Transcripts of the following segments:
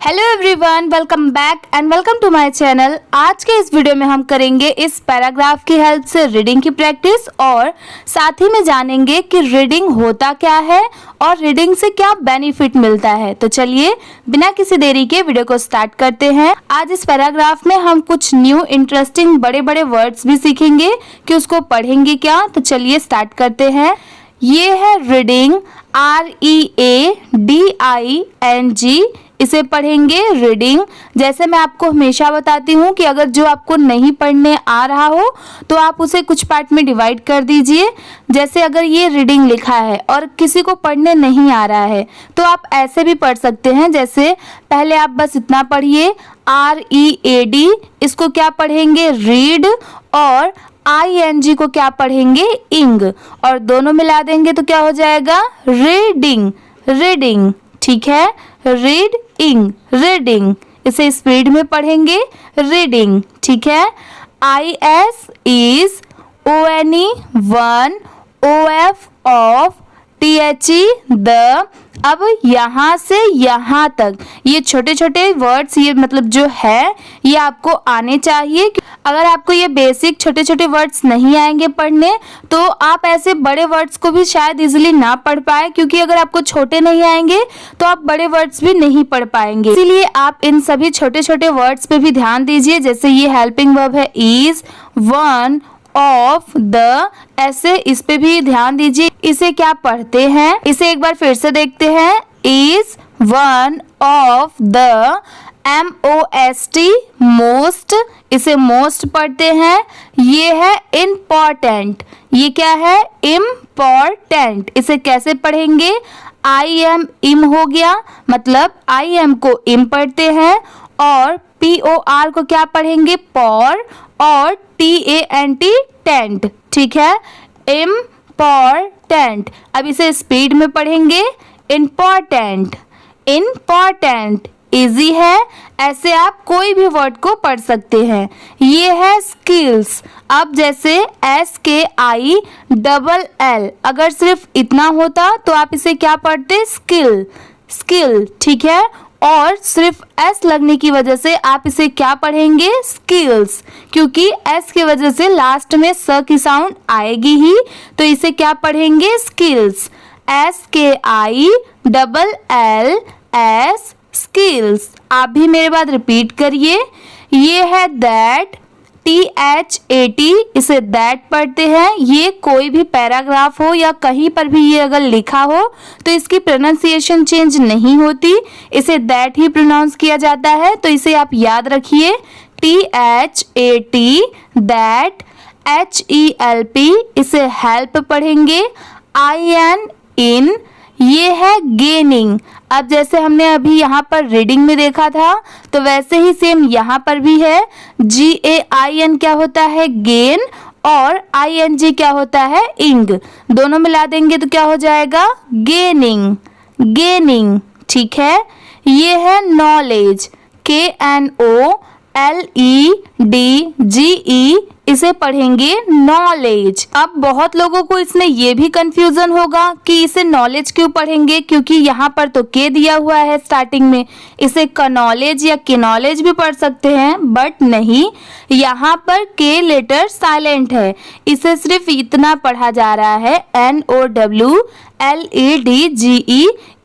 Hello everyone, welcome back and welcome to my channel. आज के इस वीडियो में हम करेंगे इस पैराग्राफ की हेल्प से रीडिंग की प्रैक्टिस और साथ ही में जानेंगे कि रीडिंग होता क्या है और रीडिंग से क्या बेनिफिट मिलता है। तो चलिए बिना किसी देरी के वीडियो को स्टार्ट करते हैं। आज इस पैराग्राफ में हम कुछ न्यू इंटरेस्टिंग बड़े बड़े वर्ड्स भी सीखेंगे कि उसको पढ़ेंगे क्या। तो चलिए स्टार्ट करते हैं। ये है रीडिंग, READING, इसे पढ़ेंगे रीडिंग। जैसे मैं आपको हमेशा बताती हूँ कि अगर जो आपको नहीं पढ़ने आ रहा हो तो आप उसे कुछ पार्ट में डिवाइड कर दीजिए। जैसे अगर ये रीडिंग लिखा है और किसी को पढ़ने नहीं आ रहा है तो आप ऐसे भी पढ़ सकते हैं। जैसे पहले आप बस इतना पढ़िए READ, इसको क्या पढ़ेंगे रीड, और ING को क्या पढ़ेंगे इंग, और दोनों मिला देंगे तो क्या हो जाएगा रीडिंग। रीडिंग, ठीक है, रीडिंग, रीडिंग। इसे स्पीड में पढ़ेंगे रीडिंग, ठीक है। IS is ONE 1 OF of THE the. अब यहाँ से यहाँ तक ये छोटे छोटे वर्ड्स, ये मतलब जो है ये आपको आने चाहिए। अगर आपको ये बेसिक छोटे छोटे वर्ड्स नहीं आएंगे पढ़ने तो आप ऐसे बड़े वर्ड्स को भी शायद इजीली ना पढ़ पाए, क्योंकि अगर आपको छोटे नहीं आएंगे तो आप बड़े वर्ड्स भी नहीं पढ़ पाएंगे। इसीलिए आप इन सभी छोटे छोटे वर्ड्स पे भी ध्यान दीजिए। जैसे ये हेल्पिंग वर्ब है इज, वन, ऑफ, द, ऐसे इस पे भी ध्यान दीजिए। इसे क्या पढ़ते हैं, इसे एक बार फिर से देखते हैं। Is, one, of, the, MOST, most, इसे मोस्ट पढ़ते हैं। ये है इम्पॉर्टेंट, ये क्या है इम्पॉर्टेंट, इसे कैसे पढ़ेंगे IM हो गया, मतलब IM को इम पढ़ते हैं। और POR को क्या पढ़ेंगे पॉर, और TANT टेंट, ठीक है, इम्पॉर्टेंट। अब इसे स्पीड में पढ़ेंगे इम्पॉर्टेंट, इम्पॉर्टेंट। इजी है, ऐसे आप कोई भी वर्ड को पढ़ सकते हैं। ये है स्किल्स। अब जैसे SKILL, अगर सिर्फ इतना होता तो आप इसे क्या पढ़ते स्किल, स्किल, ठीक है। और सिर्फ S लगने की वजह से आप इसे क्या पढ़ेंगे स्किल्स, क्योंकि S की वजह से लास्ट में स की साउंड आएगी ही, तो इसे क्या पढ़ेंगे स्किल्स, SKILLS, स्किल्स। आप भी मेरे बाद रिपीट करिए। ये है दैट, THAT, इसे दैट पढ़ते हैं। ये कोई भी पैराग्राफ हो या कहीं पर भी ये अगर लिखा हो तो इसकी प्रोनाउंसिएशन चेंज नहीं होती, इसे दैट ही प्रोनाउंस किया जाता है, तो इसे आप याद रखिए। THAT, that. HELP, इसे हेल्प पढ़ेंगे। IN, इन, ये है गेनिंग। अब जैसे हमने अभी यहाँ पर रीडिंग में देखा था तो वैसे ही सेम यहाँ पर भी है। GAIN क्या होता है गेन, और ING क्या होता है इंग, दोनों मिला देंगे तो क्या हो जाएगा गेनिंग, गेनिंग, ठीक है। ये है नॉलेज, KNOLEDGE, इसे पढ़ेंगे नॉलेज। अब बहुत लोगों को इसमें ये भी कंफ्यूजन होगा कि इसे नॉलेज क्यों पढ़ेंगे, क्योंकि यहाँ पर तो के दिया हुआ है स्टार्टिंग में। इसे कनॉलेज या किनॉलेज भी पढ़ सकते हैं, बट नहीं, यहाँ पर के लेटर साइलेंट है, इसे सिर्फ इतना पढ़ा जा रहा है NOWLEDGE।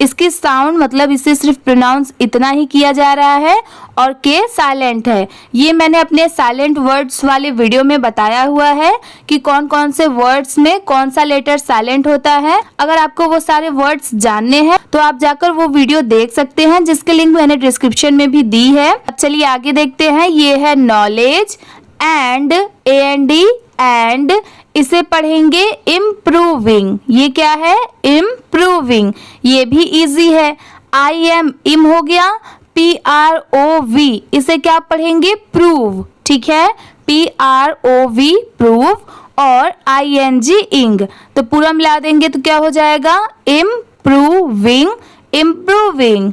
इसकी साउंड मतलब इसे सिर्फ प्रोनाउंस इतना ही किया जा रहा है, और के साइलेंट है। ये मैंने अपने साइलेंट वर्ड्स वाले वीडियो में बताया हुआ है कि कौन कौन से वर्ड्स में कौन सा लेटर साइलेंट होता है। अगर आपको वो सारे वर्ड्स जानने हैं तो आप जाकर वो वीडियो देख सकते हैं, जिसके लिंक मैंने डिस्क्रिप्शन में भी दी है। अब चलिए आगे देखते हैं। ये है नॉलेज, एंड, AND, एंड, इसे पढ़ेंगे इम्प्रूविंग। ये क्या है इम्प्रूविंग, ये भी इजी है। IM, इम हो गया। PROV, इसे क्या पढ़ेंगे प्रूव, ठीक है, PROV, प्रूव, और ING, इंग, तो पूरा मिला देंगे तो क्या हो जाएगा इम्प्रूविंग, इम्प्रूविंग,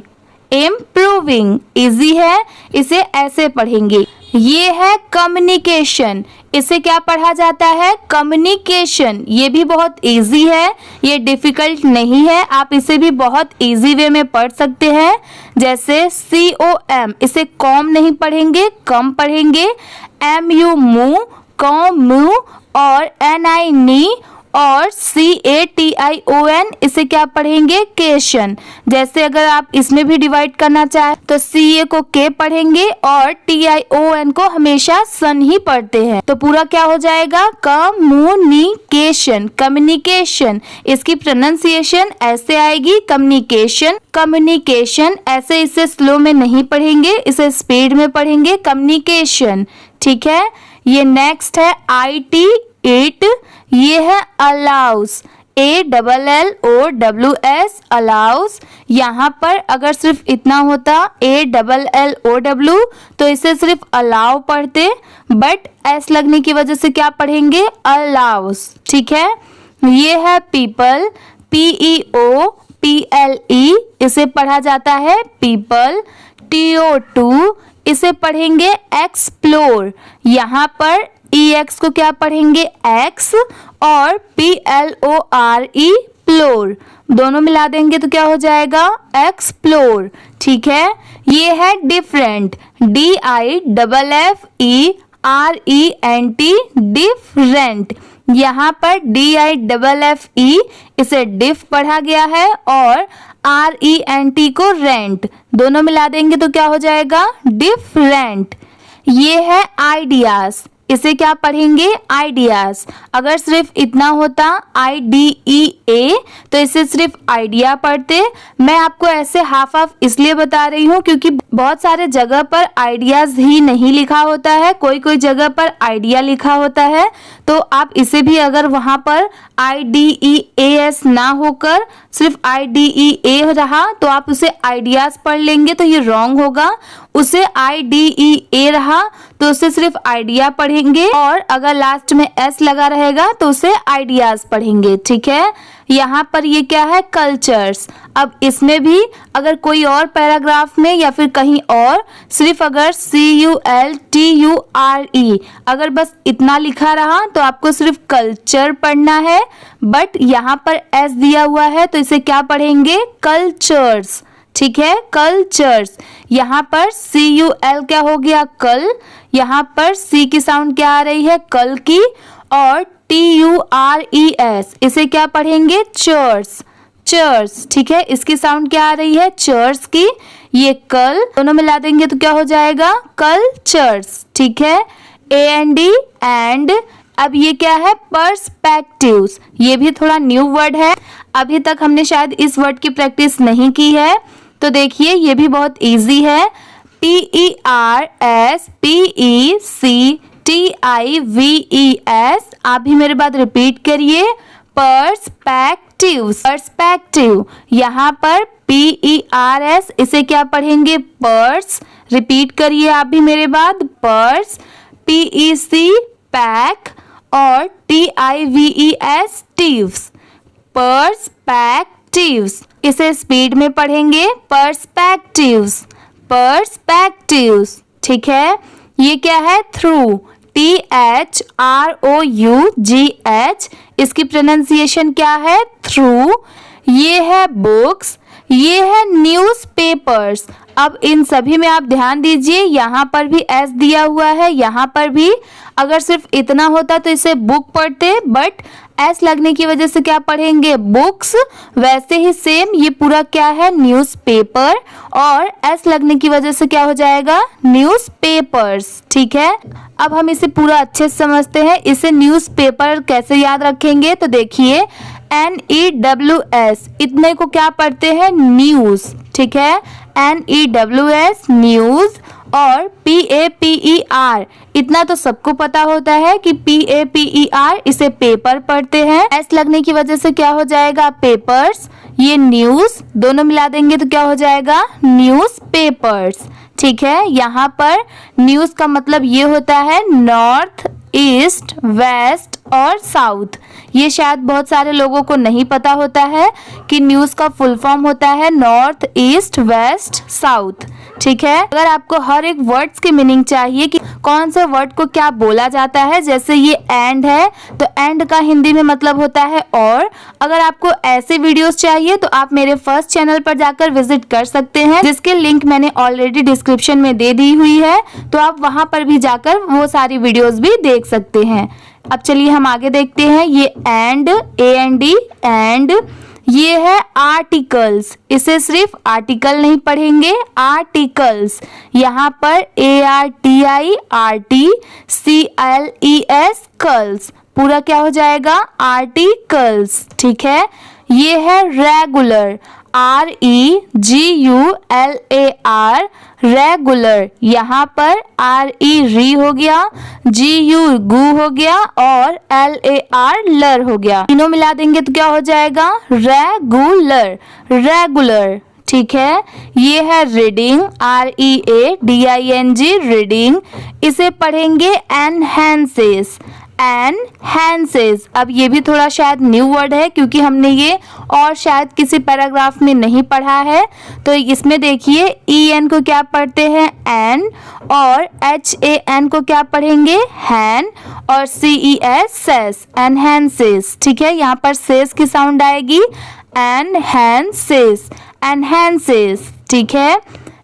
इम्प्रूविंग। इजी है, इसे ऐसे पढ़ेंगे। ये है कम्युनिकेशन, इसे क्या पढ़ा जाता है? कम्युनिकेशन। ये भी बहुत इजी है, ये डिफिकल्ट नहीं है, आप इसे भी बहुत इजी वे में पढ़ सकते हैं। जैसे COM, इसे कॉम नहीं पढ़ेंगे, कम पढ़ेंगे। MU मुंह, कॉम मुंह, और NI नी, और CATION, इसे क्या पढ़ेंगे? केशन। जैसे अगर आप इसमें भी डिवाइड करना चाहें तो CA को K पढ़ेंगे और TION को हमेशा सन ही पढ़ते हैं, तो पूरा क्या हो जाएगा? Communication, communication. इसकी प्रोनाउंसिएशन ऐसे आएगी, कम्युनिकेशन, कम्युनिकेशन। ऐसे इसे स्लो में नहीं पढ़ेंगे, इसे स्पीड में पढ़ेंगे, कम्युनिकेशन। ठीक है। ये नेक्स्ट है IT, इट। ये है अलाउस, ALLOWS, अलाउस। यहाँ पर अगर सिर्फ इतना होता ALLOW तो इसे सिर्फ अलाउ पढ़ते, बट एस लगने की वजह से क्या पढ़ेंगे? अलाउस। ठीक है। ये है पीपल, PEOPLE, इसे पढ़ा जाता है पीपल। TO2, इसे पढ़ेंगे एक्सप्लोर। यहाँ पर EX को क्या पढ़ेंगे? एक्स, और PLORE, प्लोर। दोनों मिला देंगे तो क्या हो जाएगा? एक्सप्लोर। ठीक है। ये है डिफरेंट, DIFFERENT, डिफरेंट। यहाँ पर DIFFE, इसे डिफ पढ़ा गया है, और RENT को रेंट। दोनों मिला देंगे तो क्या हो जाएगा? डिफरेंट। ये है आइडियाज, इसे क्या पढ़ेंगे? आइडियाज। अगर सिर्फ इतना होता IDEA तो इसे सिर्फ आइडिया पढ़ते। मैं आपको ऐसे हाफ हाफ इसलिए बता रही हूँ क्योंकि बहुत सारे जगह पर आइडियाज ही नहीं लिखा होता है, कोई कोई जगह पर आइडिया लिखा होता है, तो आप इसे भी अगर वहां पर IDEAS ना होकर सिर्फ IDEA रहा तो आप उसे आइडियाज पढ़ लेंगे, तो ये रॉन्ग होगा। उसे IDEA रहा तो उसे सिर्फ आइडिया पढ़ेंगे, और अगर लास्ट में S लगा रहेगा तो उसे आइडियाज पढ़ेंगे। ठीक है। यहाँ पर ये क्या है? कल्चर्स। अब इसमें भी अगर कोई और पैराग्राफ में या फिर कहीं और सिर्फ अगर CULTURE अगर बस इतना लिखा रहा तो आपको सिर्फ कल्चर पढ़ना है, बट यहाँ पर S दिया हुआ है तो इसे क्या पढ़ेंगे? कल्चर्स। ठीक है। कल्चर्स। यहाँ पर CUL क्या हो गया? कल। यहाँ पर C की साउंड क्या आ रही है? कल की। और TURES, इसे क्या पढ़ेंगे? Church, church. ठीक है। इसकी साउंड क्या आ रही है? चर्च की। ये कल, दोनों मिला देंगे तो क्या हो जाएगा? कल्चर्स। ठीक है। AND, and. अब ये क्या है? पर्सपेक्टिव्स। ये भी थोड़ा न्यू वर्ड है, अभी तक हमने शायद इस वर्ड की प्रैक्टिस नहीं की है, तो देखिए ये भी बहुत इजी है। PERSPECTIVES। आप भी मेरे बाद रिपीट करिए। Perspectives, perspective. यहाँ पर PERS, इसे क्या पढ़ेंगे? पर्स। रिपीट करिए आप भी मेरे बाद। पर्स। PEC, पैक, और TIVES, टिव्स। पर्सपेक्टिव्स। इसे स्पीड में पढ़ेंगे, पर्सपेक्टिव्स, पर्सपेक्टिव्स। ठीक है। ये क्या है? Through, THROUGH। इसकी प्रोनाउंसिएशन क्या है? थ्रू। ये है बुक्स, ये है न्यूज़पेपर्स। अब इन सभी में आप ध्यान दीजिए, यहाँ पर भी S दिया हुआ है, यहाँ पर भी। अगर सिर्फ इतना होता तो इसे बुक पढ़ते, बट S लगने की वजह से क्या पढ़ेंगे? बुक्स। वैसे ही सेम ये पूरा क्या है? न्यूज़पेपर, और S लगने की वजह से क्या हो जाएगा? न्यूज़पेपर्स। ठीक है। अब हम इसे पूरा अच्छे से समझते हैं। इसे न्यूज़पेपर कैसे याद रखेंगे? तो देखिए NEWS, इतने को क्या पढ़ते हैं? न्यूज़। ठीक है। NEWS, news. और PAPER, इतना तो सबको पता होता है कि PAPER, इसे पेपर पढ़ते हैं। S लगने की वजह से क्या हो जाएगा? पेपर्स। ये न्यूज़, दोनों मिला देंगे तो क्या हो जाएगा? News papers. ठीक है। यहाँ पर न्यूज़ का मतलब ये होता है नॉर्थ ईस्ट, वेस्ट और साउथ। ये शायद बहुत सारे लोगों को नहीं पता होता है कि न्यूज़ का फुल फॉर्म होता है नॉर्थ, ईस्ट, वेस्ट, साउथ। ठीक है, अगर आपको हर एक वर्ड्स की मीनिंग चाहिए कि कौन से वर्ड को क्या बोला जाता है, जैसे ये एंड है तो एंड का हिंदी में मतलब होता है और। अगर आपको ऐसे वीडियोस चाहिए तो आप मेरे फर्स्ट चैनल पर जाकर विजिट कर सकते हैं, जिसके लिंक मैंने ऑलरेडी डिस्क्रिप्शन में दे दी हुई है, तो आप वहां पर भी जाकर वो सारी वीडियोस भी देख सकते हैं। अब चलिए हम आगे देखते हैं। ये एंड, AND, एंड, ये है आर्टिकल्स। इसे सिर्फ आर्टिकल नहीं पढ़ेंगे, आर्टिकल्स। यहाँ पर ARTICLES, कल्स, पूरा क्या हो जाएगा, आर्टिकल्स। ठीक है, ये है रेगुलर, REGULAR, रेगुलर। यहाँ पर RE हो गया, GU गु हो गया और LAR लर हो गया। तीनों मिला देंगे तो क्या हो जाएगा, रेगुलर, रेगुलर। ठीक है, ये है रीडिंग, READING, रीडिंग। इसे पढ़ेंगे एनहेंसेस, एनहेंसेस। अब ये भी थोड़ा शायद न्यू वर्ड है क्योंकि हमने ये और शायद किसी पैराग्राफ में नहीं पढ़ा है। तो इसमें देखिए EN को क्या पढ़ते हैं, एन, और HAN को क्या पढ़ेंगे, हैन, और CES, सेस, एनहेंसेस। ठीक है, यहाँ पर सेस की साउंड आएगी, एनहेंसेस, एनहेंसेस। ठीक है,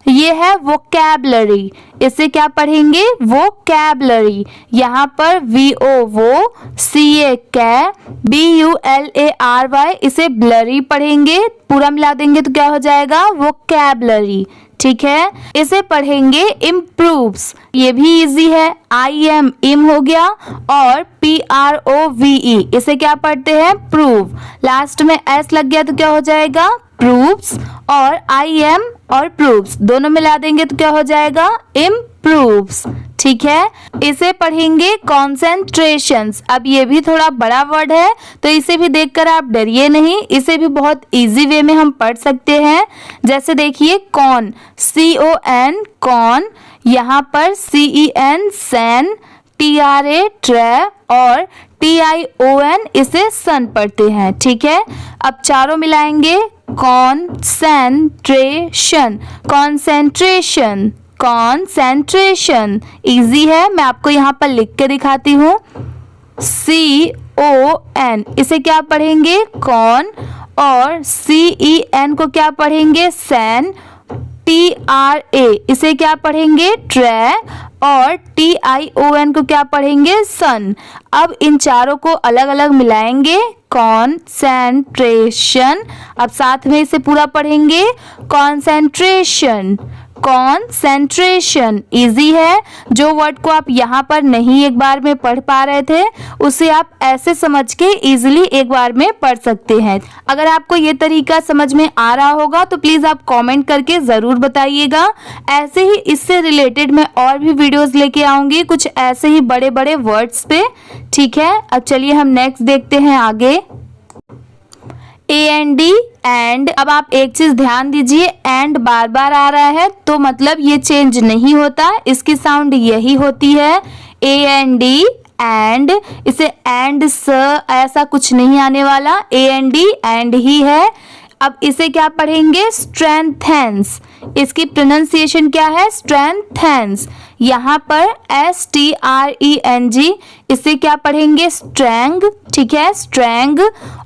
ये है वोकैबलरी। इसे क्या पढ़ेंगे, वोकैबलरी। यहाँ पर VO वो, CA कै, BULARY, इसे ब्लरी पढ़ेंगे। पूरा मिला देंगे तो क्या हो जाएगा, वोकैबलरी। ठीक है, इसे पढ़ेंगे इम्प्रूव्स। ये भी इजी है, IM, इम हो गया, और PROVE, इसे क्या पढ़ते हैं, प्रूव। लास्ट में S लग गया तो क्या हो जाएगा, प्रूव्स, और IM और प्रूव्स दोनों मिला देंगे तो क्या हो जाएगा, इम्प्रूव्स। ठीक है, इसे पढ़ेंगे कॉन्सेंट्रेशंस। अब ये भी थोड़ा बड़ा वर्ड है तो इसे भी देखकर आप डरिए नहीं, इसे भी बहुत इजी वे में हम पढ़ सकते हैं। जैसे देखिए कॉन, CON, कॉन। यहाँ पर CEN, सैन, TRA, ट्रे, और TION, इसे सन पढ़ते हैं। ठीक है, अब चारों मिलाएंगे, कॉन्सेंट्रेशन, कॉन्सेंट्रेशन, कॉन्सेंट्रेशन। इजी है, मैं आपको यहाँ पर लिख के दिखाती हूँ। CON, इसे क्या पढ़ेंगे, कॉन, और CEN को क्या पढ़ेंगे, सैन, TRA, इसे क्या पढ़ेंगे, ट्रे, और TION को क्या पढ़ेंगे, सन। अब इन चारों को अलग अलग मिलाएंगे, कॉन्सेंट्रेशन। अब साथ में इसे पूरा पढ़ेंगे, कॉन्सेंट्रेशन, कॉन्सेंट्रेशन। इजी है, जो वर्ड को आप यहाँ पर नहीं एक बार में पढ़ पा रहे थे उसे आप ऐसे समझ के इजीली एक बार में पढ़ सकते हैं। अगर आपको ये तरीका समझ में आ रहा होगा तो प्लीज आप कमेंट करके जरूर बताइएगा। ऐसे ही इससे रिलेटेड मैं और भी वीडियोस लेके आऊंगी कुछ ऐसे ही बड़े बड़े वर्ड्स पे। ठीक है, अब चलिए हम नेक्स्ट देखते हैं आगे। AND, and. अब आप एक चीज ध्यान दीजिए, एंड बार बार आ रहा है तो मतलब ये चेंज नहीं होता, इसकी साउंड यही होती है, AND, एंड। इसे एंड स ऐसा कुछ नहीं आने वाला, AND, एंड ही है। अब इसे क्या पढ़ेंगे, स्ट्रेंथेंस। इसकी प्रोनाउंसिएशन क्या है, स्ट्रेंथेंस। यहाँ पर STRENG, इसे क्या पढ़ेंगे, स्ट्रेंग। ठीक है, स्ट्रेंग,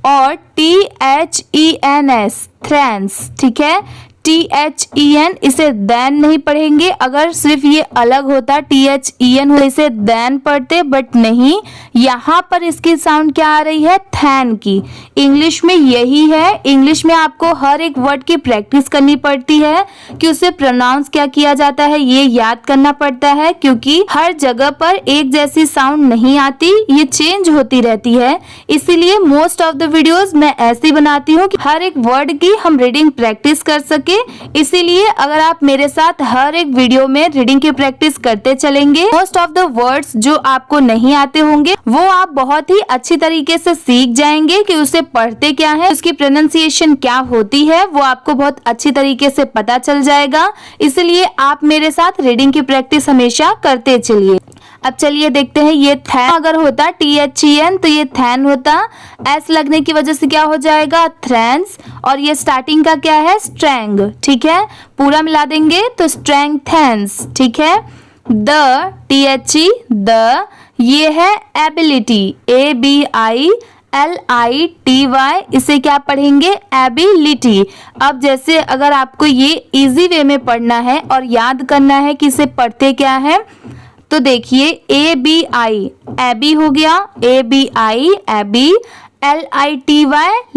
और THENS, थ्रेंस। ठीक है, THEN, इसे देन नहीं पढ़ेंगे। अगर सिर्फ ये अलग होता THEN हो इसे देन पढ़ते, बट नहीं, यहाँ पर इसकी साउंड क्या आ रही है, थैन की। इंग्लिश में यही है, इंग्लिश में आपको हर एक वर्ड की प्रैक्टिस करनी पड़ती है कि उसे प्रोनाउंस क्या किया जाता है, ये याद करना पड़ता है, क्योंकि हर जगह पर एक जैसी साउंड नहीं आती, ये चेंज होती रहती है। इसीलिए मोस्ट ऑफ द वीडियोस मैं ऐसी बनाती हूँ कि हर एक वर्ड की हम रीडिंग प्रैक्टिस कर सके। इसीलिए अगर आप मेरे साथ हर एक वीडियो में रीडिंग की प्रैक्टिस करते चलेंगे, मोस्ट ऑफ द वर्ड्स जो आपको नहीं आते होंगे वो आप बहुत ही अच्छी तरीके से सीख जाएंगे कि उसे पढ़ते क्या है, उसकी प्रोनाउंसिएशन क्या होती है, वो आपको बहुत अच्छी तरीके से पता चल जाएगा। इसलिए आप मेरे साथ रीडिंग की प्रैक्टिस हमेशा करते चलिए। अब चलिए देखते हैं, ये थैन अगर होता THEN तो ये थैन होता, एस लगने की वजह से क्या हो जाएगा थ्रैंस, और ये स्टार्टिंग का क्या है स्ट्रैंग, ठीक है। पूरा मिला देंगे तो स्ट्रेंथेंस, ठीक है। द THE द, ये है एबिलिटी ABILITY, इसे क्या पढ़ेंगे एबिलिटी। अब जैसे अगर आपको ये इजी वे में पढ़ना है और याद करना है कि इसे पढ़ते क्या है, तो देखिए ABI एबी हो गया, ABI एबी, LITY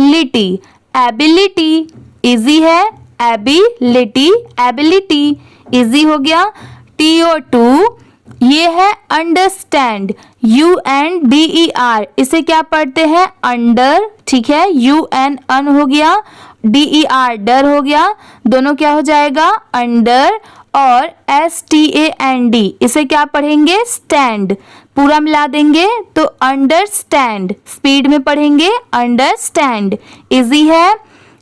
लिटी, एबिलिटी इजी है, एबिलिटी एबिलिटी इजी हो गया। TO2 ये है अंडरस्टैंड, UNDER, इसे क्या पढ़ते हैं अंडर, ठीक है। UN अन हो गया, DER डर हो गया, दोनों क्या हो जाएगा अंडर, और STAND इसे क्या पढ़ेंगे स्टैंड, पूरा मिला देंगे तो अंडरस्टैंड, स्पीड में पढ़ेंगे अंडरस्टैंड, इजी है।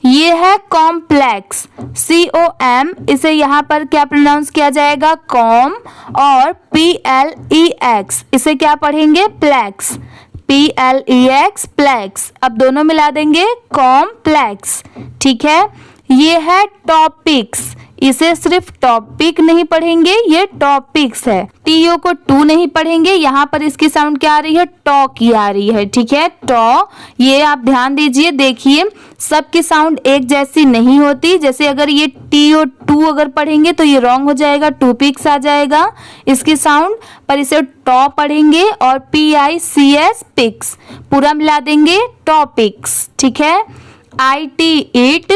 ये है कॉम्प्लेक्स, COM, इसे यहाँ पर क्या प्रोनाउंस किया जाएगा कॉम, और PLEX इसे क्या पढ़ेंगे प्लेक्स, PLEX प्लेक्स, अब दोनों मिला देंगे कॉम्प्लेक्स, ठीक है। ये है टॉपिक्स, इसे सिर्फ टॉपिक नहीं पढ़ेंगे, ये टॉपिक्स है। TO को टू नहीं पढ़ेंगे, यहाँ पर इसकी साउंड क्या आ रही है टॉ की आ रही है, ठीक है टॉ, ये आप ध्यान दीजिए। देखिए सबकी साउंड एक जैसी नहीं होती, जैसे अगर ये TO2 अगर पढ़ेंगे तो ये रॉन्ग हो जाएगा, टूपिक्स आ जाएगा इसकी साउंड, पर इसे टॉ पढ़ेंगे, और PICS पिक्स, पूरा मिला देंगे टॉपिक्स, ठीक है। IT इट,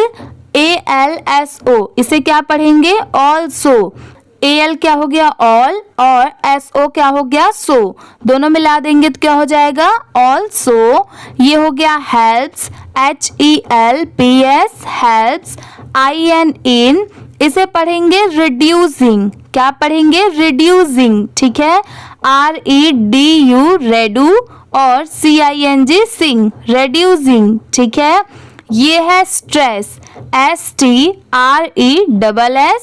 ALSO इसे क्या पढ़ेंगे ऑल्सो, AL क्या हो गया ऑल, और SO क्या हो गया सो, दोनों मिला देंगे तो क्या हो जाएगा ऑल्सो। ये हो गया हेल्प्स, HELPS हेल्प्स, IN इन, इसे पढ़ेंगे रिड्यूसिंग, क्या पढ़ेंगे रिड्यूसिंग, ठीक है। REDU रेडू, और CING सिंग, रेड्यूसिंग, ठीक है। ये है stress, STRESS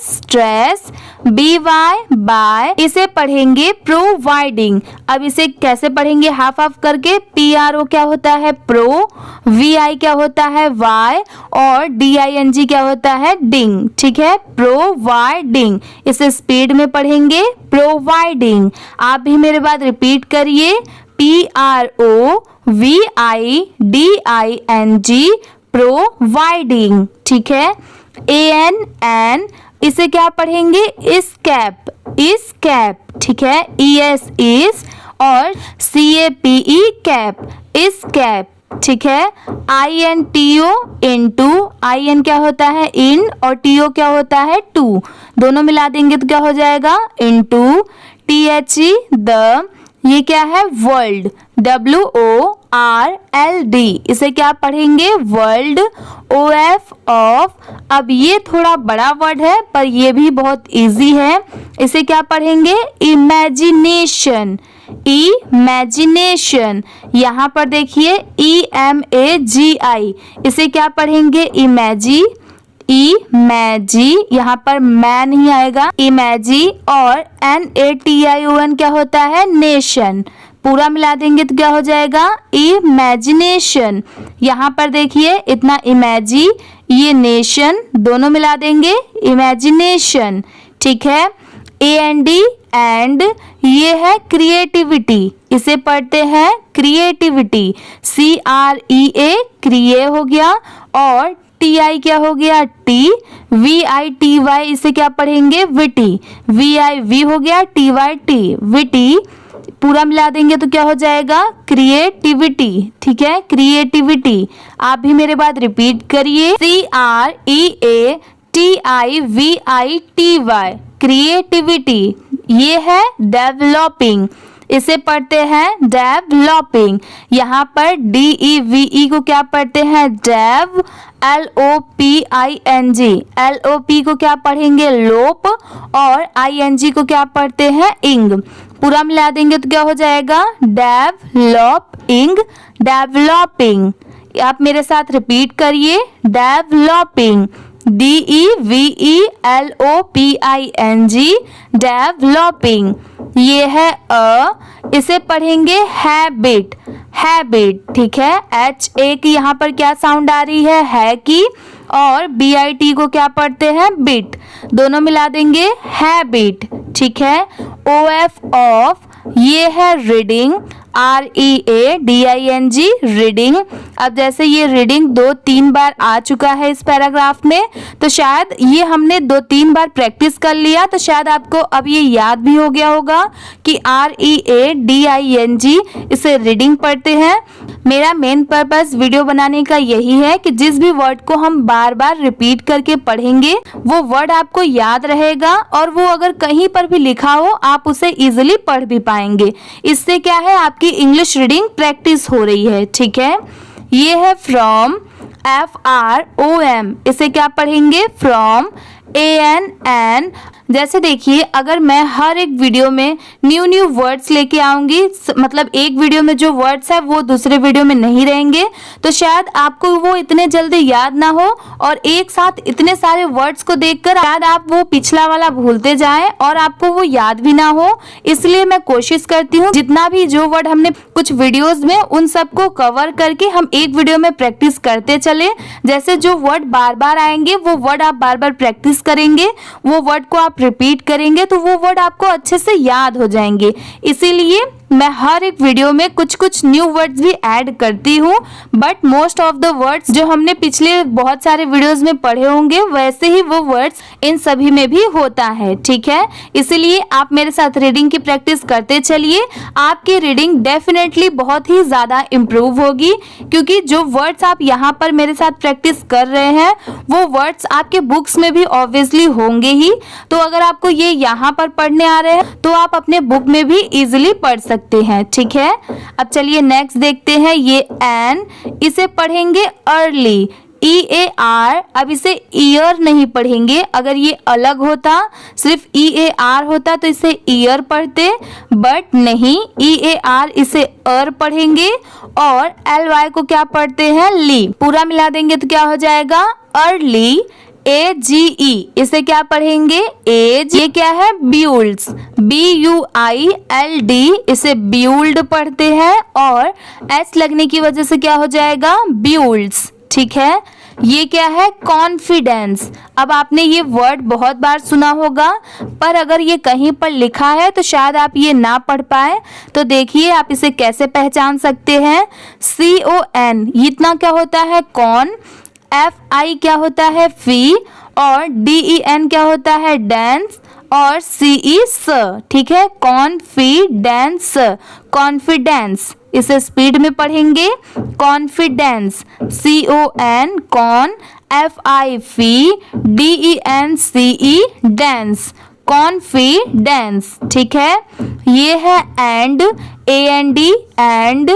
stress, BY by, इसे पढ़ेंगे प्रोवाइडिंग। अब इसे कैसे पढ़ेंगे हाफ हाफ करके, PRO क्या होता है प्रो, VI क्या होता है वाई, और DING क्या होता है डिंग, ठीक है प्रोवाइडिंग, इसे स्पीड में पढ़ेंगे प्रोवाइडिंग। आप भी मेरे बाद रिपीट करिए, PROVIDING प्रोवाइडिंग, ठीक है। AN इसे क्या पढ़ेंगे स्कैप, स्कैप, ठीक है। ES इस, और CAPE कैप, स्कैप, ठीक है। INTO इनटू, IN क्या होता है इन, और TO क्या होता है टू, दोनों मिला देंगे तो क्या हो जाएगा इनटू। THE द, ये क्या है वर्ल्ड, WORLD इसे क्या पढ़ेंगे वर्ल्ड, OF ऑफ, अब ये थोड़ा बड़ा वर्ड है पर ये भी बहुत इजी है, इसे क्या पढ़ेंगे इमेजिनेशन, इमेजिनेशन। यहाँ पर देखिए EMAGI इसे क्या पढ़ेंगे इमेजी, इमेजी, यहाँ पर मैं नहीं आएगा इमेजी, और NATION क्या होता है नेशन, पूरा मिला देंगे तो क्या हो जाएगा इमेजिनेशन। यहाँ पर देखिए इतना इमेजी, ये नेशन, दोनों मिला देंगे इमेजिनेशन, ठीक है। AND एंड, ये है क्रिएटिविटी, इसे पढ़ते हैं क्रिएटिविटी, CREA क्रिए हो गया, और TI क्या हो गया टी, VITY इसे क्या पढ़ेंगे विटी, VIV हो गया TYT विटी, पूरा मिला देंगे तो क्या हो जाएगा क्रिएटिविटी, ठीक है क्रिएटिविटी। आप भी मेरे बाद रिपीट करिए, CREATIVITY क्रिएटिविटी। ये है डेवलपिंग, इसे पढ़ते हैं डेवलपिंग। यहाँ पर DEVE को क्या पढ़ते हैं डेव, LOPING, LOP को क्या पढ़ेंगे लोप, और ING को क्या पढ़ते हैं इंग, पूरा मिला देंगे तो क्या हो जाएगा डेवलपिंग, डेवलपिंग। आप मेरे साथ रिपीट करिए डेवलपिंग। DEVELOPING, developing. ये है अ, इसे पढ़ेंगे हैबिट, हैबिट, ठीक है। HA की यहाँ पर क्या साउंड आ रही है की, और BIT को क्या पढ़ते हैं, बिट, दोनों मिला देंगे हैबिट, ठीक है। OF ऑफ, ये है रीडिंग, READING, रीडिंग। अब जैसे ये रीडिंग 2-3 बार आ चुका है इस पैराग्राफ में, तो शायद ये हमने 2-3 बार प्रैक्टिस कर लिया, तो शायद आपको अब ये याद भी हो गया होगा कि READING इसे रीडिंग पढ़ते हैं। मेरा मेन पर्पस वीडियो बनाने का यही है कि जिस भी वर्ड को हम बार बार रिपीट करके पढ़ेंगे वो वर्ड आपको याद रहेगा, और वो अगर कहीं पर भी लिखा हो आप उसे इजीली पढ़ भी पाएंगे। इससे क्या है, आपकी इंग्लिश रीडिंग प्रैक्टिस हो रही है, ठीक है। ये है फ्रॉम, FROM, इसे क्या पढ़ेंगे, फ्रॉम। AN, जैसे देखिए अगर मैं हर एक वीडियो में न्यू वर्ड्स लेके आऊंगी, मतलब एक वीडियो में जो वर्ड्स है वो दूसरे वीडियो में नहीं रहेंगे, तो शायद आपको वो इतने जल्दी याद ना हो, और एक साथ इतने सारे वर्ड्स को देखकर शायद आप वो पिछला वाला भूलते जाएं और आपको वो याद भी ना हो। इसलिए मैं कोशिश करती हूँ जितना भी जो वर्ड हमने कुछ वीडियोस में उन सबको कवर करके हम एक वीडियो में प्रैक्टिस करते चले। जैसे जो वर्ड बार बार आएंगे वो वर्ड आप बार बार प्रैक्टिस करेंगे, वो वर्ड को आप रिपीट करेंगे तो वो वर्ड आपको अच्छे से याद हो जाएंगे। इसीलिए मैं हर एक वीडियो में कुछ न्यू वर्ड्स भी ऐड करती हूँ, but most of the words जो हमने पिछले बहुत सारे वीडियोस में पढ़े होंगे वैसे ही वो वर्ड्स इन सभी में भी होता है, ठीक है। इसीलिए आप मेरे साथ रीडिंग की प्रैक्टिस करते चलिए, आपकी रीडिंग डेफिनेटली बहुत ही ज़्यादा इम्प्रूव होगी, क्योंकि जो वर्ड्स आप यहाँ पर मेरे साथ प्रैक्टिस कर रहे हैं वो वर्ड्स आपके बुक्स में भी ऑब्वियसली होंगे ही। तो अगर आपको ये यहाँ पर पढ़ने आ रहे हैं तो आप अपने बुक में भी इजिली पढ़ सकते हैं, ठीक है। अब चलिए नेक्स्ट देखते हैं, ये एन, इसे पढ़ेंगे अर्ली, EAR। अब इसे ईयर नहीं पढ़ेंगे, अगर ये अलग होता सिर्फ EAR होता तो इसे ईयर पढ़ते, बट नहीं, EAR इसे अर पढ़ेंगे, और LY को क्या पढ़ते हैं, ली, पूरा मिला देंगे तो क्या हो जाएगा, अर्ली। AGE, इसे क्या पढ़ेंगे, एज, ये क्या है, ब्यूल्ड्स, BUILD, इसे ब्यूल्ड पढ़ते हैं, और S लगने की वजह से क्या हो जाएगा, ब्यूल्ड्स, ठीक है। ये क्या है, कॉन्फिडेंस। अब आपने ये वर्ड बहुत बार सुना होगा, पर अगर ये कहीं पर लिखा है तो शायद आप ये ना पढ़ पाए, तो देखिए आप इसे कैसे पहचान सकते हैं। CON, इतना क्या होता है, कॉन, FI क्या होता है, फी, और DEN क्या होता है, डांस, और CE स, ठीक है, कॉन्फिडेंस, कॉन्फिडेंस, इसे स्पीड में पढ़ेंगे, कॉन्फिडेंस, CON, कॉन, FI फी, DEN CE डांस, कॉन्फिडेंस, ठीक है। ये है एंड, AND, एंड।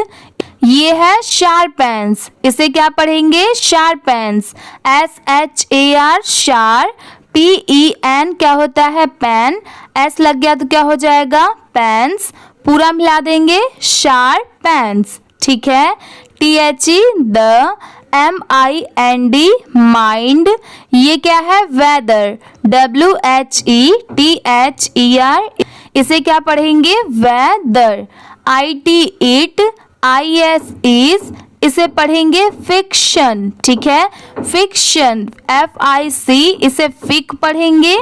ये है शार्पेंस, इसे क्या पढ़ेंगे, शार्पेंस, SHAR, शार, PEN क्या होता है, पेन, S लग गया तो क्या हो जाएगा, पेन्स, पूरा मिला देंगे, शार्पेंस, ठीक है। THE, द, MIND, माइंड, ये क्या है, वेदर, WHETHER, इसे क्या पढ़ेंगे, whether. IT, it, IS, is, इसे पढ़ेंगे फिक्शन, ठीक है, फिक्शन, FIC, इसे फिक पढ़ेंगे,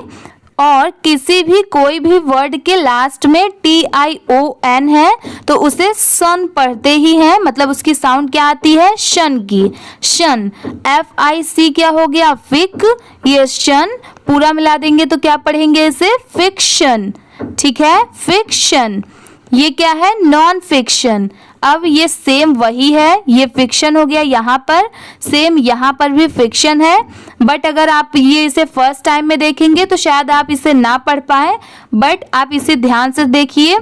और किसी भी कोई भी वर्ड के लास्ट में TION है तो उसे सन पढ़ते ही हैं, मतलब उसकी साउंड क्या आती है, शन की, शन। FIC क्या हो गया, फिक, ये शन, पूरा मिला देंगे तो क्या पढ़ेंगे इसे, फिक्शन, ठीक है, फिक्शन। ये क्या है, नॉन फिक्शन। अब ये सेम वही है, ये फिक्शन हो गया यहाँ पर, सेम यहाँ पर भी फिक्शन है, बट अगर आप ये इसे फर्स्ट टाइम में देखेंगे तो शायद आप इसे ना पढ़ पाए, बट आप इसे ध्यान से देखिए।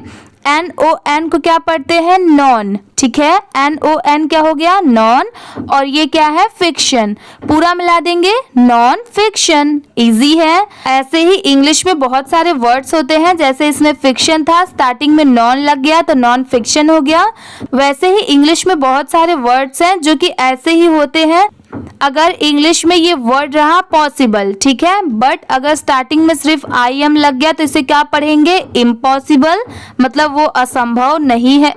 NON को क्या पढ़ते हैं, नॉन, ठीक है, NON क्या हो गया, नॉन, और ये क्या है, फिक्शन, पूरा मिला देंगे, नॉन फिक्शन। इजी है। ऐसे ही इंग्लिश में बहुत सारे वर्ड्स होते हैं, जैसे इसमें फिक्शन था, स्टार्टिंग में नॉन लग गया तो नॉन फिक्शन हो गया। वैसे ही इंग्लिश में बहुत सारे वर्ड्स हैं जो कि ऐसे ही होते हैं, अगर इंग्लिश में ये वर्ड रहा पॉसिबल, ठीक है, बट अगर स्टार्टिंग में सिर्फ आई एम लग गया तो इसे क्या पढ़ेंगे, इम्पॉसिबल, मतलब वो असंभव नहीं है,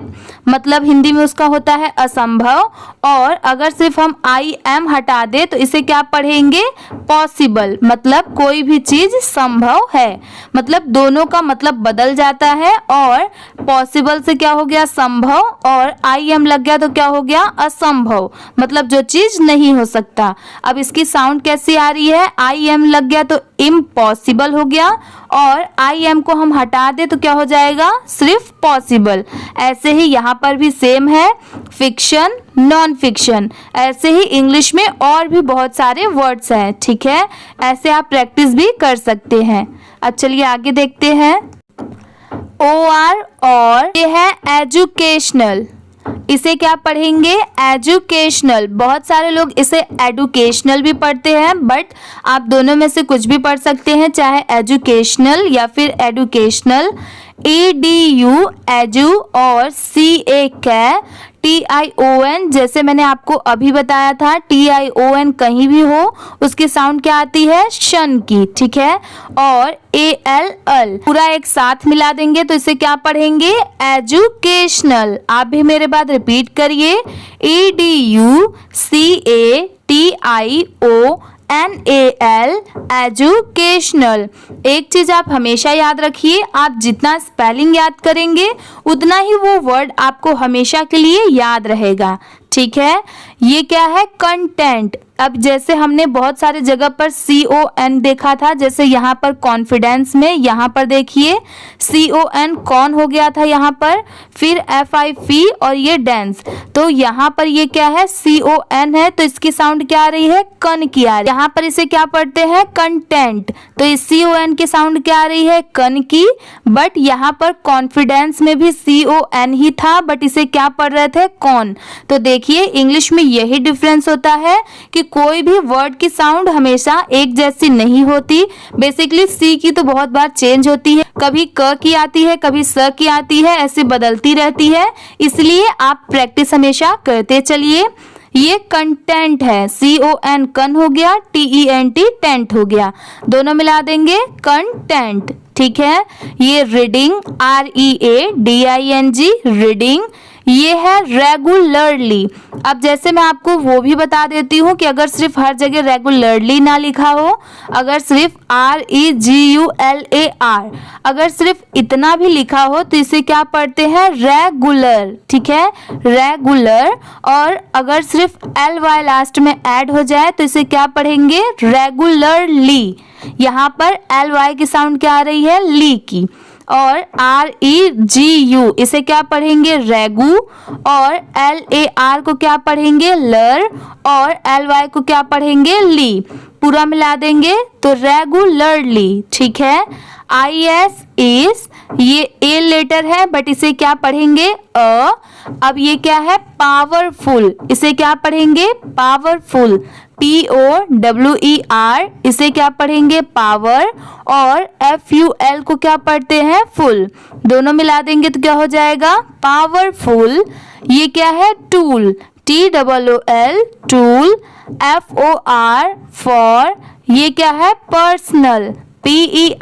मतलब हिंदी में उसका होता है असंभव। और अगर सिर्फ हम आई एम हटा दे तो इसे क्या पढ़ेंगे, पॉसिबल, मतलब कोई भी चीज संभव है, मतलब दोनों का मतलब बदल जाता है। और पॉसिबल से क्या हो गया, संभव, और आई एम लग गया तो क्या हो गया, असंभव, मतलब जो चीज नहीं हो सकता। अब इसकी साउंड कैसी आ रही है, आई एम लग गया तो इम्पॉसिबल हो गया, और आई एम को हम हटा दे तो क्या हो जाएगा, सिर्फ पॉसिबल। ऐसे ही यहाँ पर भी सेम है, फिक्शन, नॉन फिक्शन, ऐसे ही इंग्लिश में और भी बहुत सारे वर्ड्स हैं, ठीक है, ऐसे आप प्रैक्टिस भी कर सकते हैं। अब चलिए आगे देखते हैं। OR और ये है एजुकेशनल, इसे क्या पढ़ेंगे, एजुकेशनल। बहुत सारे लोग इसे एडुकेशनल भी पढ़ते हैं, बट आप दोनों में से कुछ भी पढ़ सकते हैं, चाहे एजुकेशनल या फिर एडुकेशनल। EDU एजू और CA TION, जैसे मैंने आपको अभी बताया था, TION कहीं भी हो उसकी साउंड क्या आती है, शन की, ठीक है। और ALL पूरा एक साथ मिला देंगे तो इसे क्या पढ़ेंगे, एजुकेशनल। आप भी मेरे बाद रिपीट करिए, EDU CATIONAL एजुकेशनल। एक चीज आप हमेशा याद रखिए, आप जितना स्पेलिंग याद करेंगे उतना ही वो वर्ड आपको हमेशा के लिए याद रहेगा, ठीक है। ये क्या है, कंटेंट। अब जैसे हमने बहुत सारे जगह पर CON देखा था, जैसे यहाँ पर कॉन्फिडेंस में, यहाँ पर देखिए CON कौन हो गया था यहाँ पर, फिर FIF और ये डेंस, तो यहाँ पर ये क्या है, CON है, तो इसकी साउंड क्या आ रही है, कन की आ रही है। यहाँ पर इसे क्या पढ़ते हैं, कंटेंट, तो इस CON की साउंड क्या आ रही है, कन की। बट यहाँ पर कॉन्फिडेंस में भी CON ही था, बट इसे क्या पढ़ रहे थे, कौन। तो देखिए इंग्लिश में यही डिफरेंस होता है कि कोई भी वर्ड की साउंड हमेशा एक जैसी नहीं होती। बेसिकली सी की तो बहुत बार चेंज होती है, कभी क की आती है, कभी स की आती है, ऐसे बदलती रहती है, इसलिए आप प्रैक्टिस हमेशा करते चलिए। ये कंटेंट है, CON कन हो गया, TENT टेंट हो गया, दोनों मिला देंगे कंटेंट, ठीक है। ये रीडिंग, READING रीडिंग, ये है रेगुलरली। अब जैसे मैं आपको वो भी बता देती हूँ कि अगर सिर्फ हर जगह रेगुलरली ना लिखा हो, अगर सिर्फ REGULAR, अगर सिर्फ इतना भी लिखा हो तो इसे क्या पढ़ते हैं, रेगुलर, ठीक है, रेगुलर। और अगर सिर्फ LY लास्ट में ऐड हो जाए तो इसे क्या पढ़ेंगे, रेगुलरली। यहाँ पर LY की साउंड क्या आ रही है, ली की। और REGU इसे क्या पढ़ेंगे, रेगू। और LAR को क्या पढ़ेंगे, लर। और LY को क्या पढ़ेंगे, ली। पूरा मिला देंगे तो रेगुलरली, ठीक है। IS इस, ये A लेटर है बट इसे क्या पढ़ेंगे, अ। अब ये क्या है, पावरफुल, इसे क्या पढ़ेंगे, पावरफुल, POWER, इसे क्या पढ़ेंगे, पावर। और FUL को क्या पढ़ते हैं, फुल, दोनों मिला देंगे तो क्या हो जाएगा, पावरफुल। ये क्या है, tool, TOOL, tool. FOR for, ये क्या है, पर्सनल, PERSONAL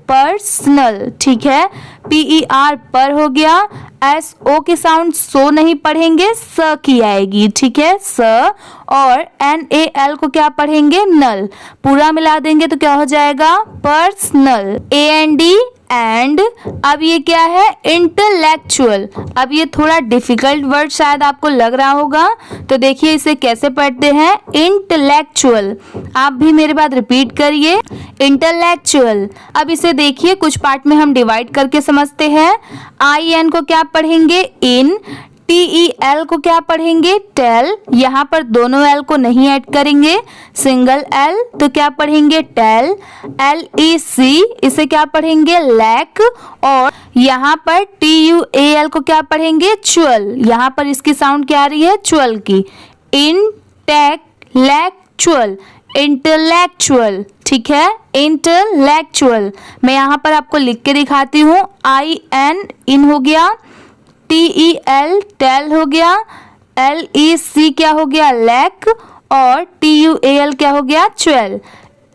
पर्सनल, ठीक है। PER पर हो गया, SO की साउंड सो नहीं पढ़ेंगे, स की आएगी, ठीक है, स। और NAL को क्या पढ़ेंगे, नल, पूरा मिला देंगे तो क्या हो जाएगा, पर्सनल। AND and. अब ये क्या है, इंटेलेक्चुअल। अब ये थोड़ा डिफिकल्ट वर्ड शायद आपको लग रहा होगा, तो देखिए इसे कैसे पढ़ते हैं, इंटेलेक्चुअल। आप भी मेरे बाद रिपीट करिए, इंटेलेक्चुअल। अब इसे देखिए कुछ पार्ट में हम डिवाइड करके समझते हैं। IN को क्या पढ़ेंगे, इन। TEL को क्या पढ़ेंगे, टेल, यहाँ पर दोनों L को नहीं ऐड करेंगे, सिंगल L, तो क्या पढ़ेंगे, टेल। LEC इसे क्या पढ़ेंगे, लैक। और यहाँ पर TUAL को क्या पढ़ेंगे, चुअल, यहाँ पर इसकी साउंड क्या आ रही है, चुअल की। इंटेलेक्चुअल, इंटेलेक्चुअल, ठीक है, इंटेलेक्चुअल। मैं यहाँ पर आपको लिख के दिखाती हूँ। IN इन हो गया, TEL टेल हो गया, LEC क्या हो गया, लैक, और TUAL क्या हो गया, 12,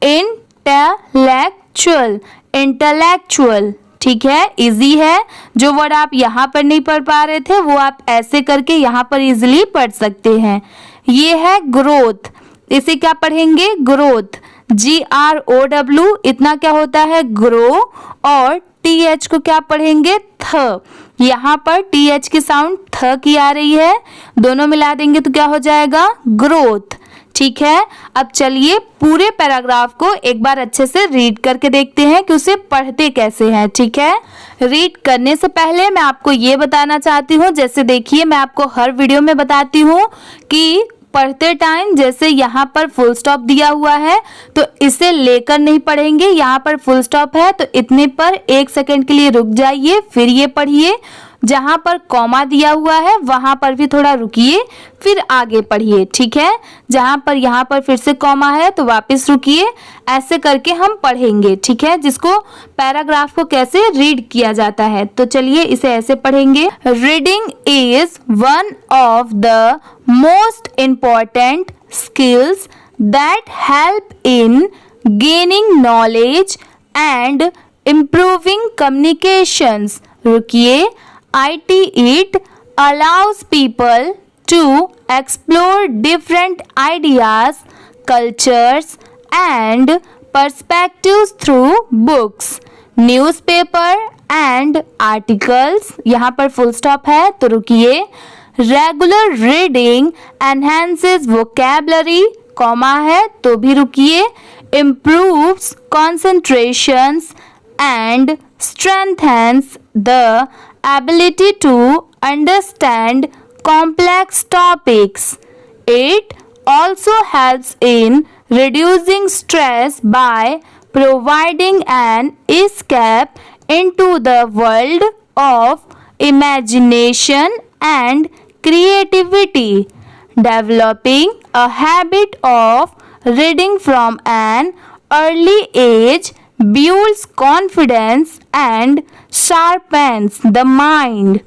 इंटेलेक्चुअल, इंटेलेक्चुअल। ठीक है, इजी है। जो वर्ड आप यहाँ पर नहीं पढ़ पा रहे थे वो आप ऐसे करके यहाँ पर इजीली पढ़ सकते हैं। ये है ग्रोथ, इसे क्या पढ़ेंगे, ग्रोथ, GROW, इतना क्या होता है, ग्रो, और TH को क्या पढ़ेंगे, थ। यहाँ पर TH की साउंड थ की आ रही है, दोनों मिला देंगे तो क्या हो जाएगा, ग्रोथ। ठीक है, अब चलिए पूरे पैराग्राफ को एक बार अच्छे से रीड करके देखते हैं कि उसे पढ़ते कैसे हैं। ठीक है, रीड करने से पहले मैं आपको ये बताना चाहती हूँ, जैसे देखिए मैं आपको हर वीडियो में बताती हूँ कि पढ़ते टाइम जैसे यहाँ पर फुल स्टॉप दिया हुआ है तो इसे लेकर नहीं पढ़ेंगे। यहाँ पर फुल स्टॉप है तो इतने पर 1 सेकंड के लिए रुक जाइए, फिर ये पढ़िए। जहाँ पर कॉमा दिया हुआ है वहां पर भी थोड़ा रुकिए, फिर आगे पढ़िए। ठीक है, जहाँ पर यहाँ पर फिर से कॉमा है तो वापस रुकिए, ऐसे करके हम पढ़ेंगे। ठीक है, जिसको पैराग्राफ को कैसे रीड किया जाता है। तो चलिए इसे ऐसे पढ़ेंगे। Reading is one of the most important skills that help in gaining knowledge and improving communications. रुकिए, it allows people to explore different ideas, cultures and perspectives through books, newspaper and articles। यहाँ पर full stop है तो रुकिए। Regular reading enhances vocabulary, comma है तो भी रुकिए। Improves concentrations and strengthens the ability to understand complex topics. It also helps in reducing stress by providing an escape into the world of imagination and creativity. Developing a habit of reading from an early age builds confidence and sharpens the mind.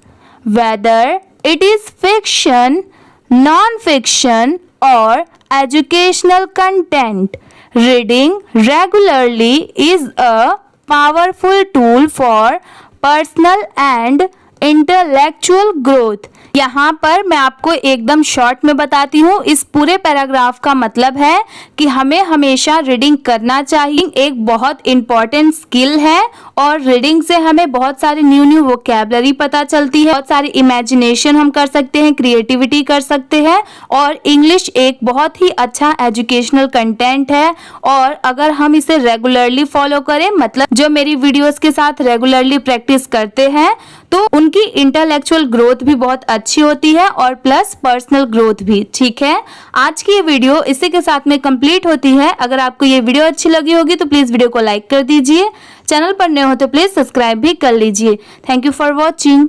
Whether it is fiction, non-fiction or educational content, reading regularly is a powerful tool for personal and intellectual growth। यहाँ पर मैं आपको एकदम short में बताती हूँ। इस पूरे पैराग्राफ का मतलब है कि हमें हमेशा रीडिंग करना चाहिए, एक बहुत इम्पॉर्टेंट स्किल है और रीडिंग से हमें बहुत सारी न्यू वोकैबुलरी पता चलती है, बहुत सारी इमेजिनेशन हम कर सकते हैं, क्रिएटिविटी कर सकते हैं, और इंग्लिश एक बहुत ही अच्छा एजुकेशनल कंटेंट है। और अगर हम इसे रेगुलरली फॉलो करें, मतलब जो मेरी वीडियोस के साथ रेगुलरली प्रैक्टिस करते हैं, तो उनकी इंटेलेक्चुअल ग्रोथ भी बहुत अच्छी होती है और प्लस पर्सनल ग्रोथ भी। ठीक है, आज की ये वीडियो इसी के साथ में कंप्लीट होती है। अगर आपको ये वीडियो अच्छी लगी होगी तो प्लीज वीडियो को लाइक कर दीजिए, चैनल पर नए हो तो प्लीज सब्सक्राइब भी कर लीजिए। Thank you for watching.